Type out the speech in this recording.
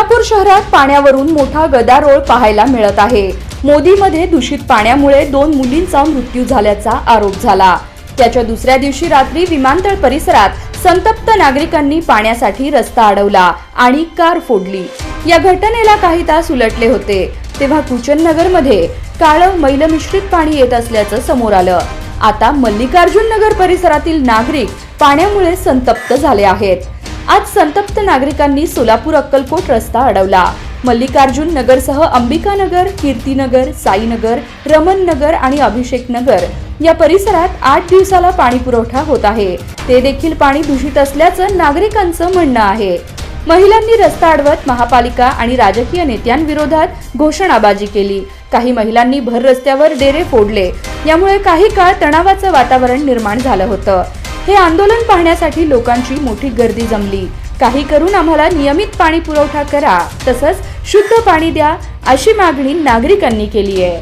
सोलापूर शहरात पाण्यावरून मोठा गदारोळ पाहायला मिळत आहे। मोदीमध्ये दूषित पाण्यामुळे 2 मुलींचा मृत्यू झाल्याचा आरोप झाला। त्याच्या दुसऱ्या दिवशी रात्री विमानतळ परिसरात संतप्त नागरिकांनी पाण्यासाठी रस्ता अडवला आणि कार फोडली। या घटनेला काही तास उलटले होते तेव्हा कुचननगर मध्ये काळं मैल मिश्रित पाणी येत असल्याचं समोर आलं। आता मल्लिकार्जुन नगर परिसरातील नागरिक पाण्यामुळे संतप्त झाले आहेत। आज संतप्त नागरिकांनी सोलापूर अक्कलकोट रस्ता अडवला। मल्लिकार्जुन नगरसह अंबिका नगर, कीर्तीनगर, साईनगर, रमन नगर आणि अभिषेक नगर या परिसरात 8 दिवसाला पाणी पुरवठा होत आहे। ते देखील पाणी दूषित असल्याचं नागरिकांचं म्हणणं आहे। महिलांनी रस्ता अडवत महापालिका आणि राजकीय नेत्यांविरोधात घोषणाबाजी केली। काही महिलांनी भर रस्त्यावर डेरे फोडले। यामुळे काही काळ तणावाचं वातावरण निर्माण झालं होतं। हे आंदोलन पाहण्यासाठी लोकांची मोठी गर्दी जमली। काही करून आम्हाला नियमित पाणी पुरवठा करा, तसंच शुद्ध पाणी द्या अशी मागणी नागरिकांनी केली आहे।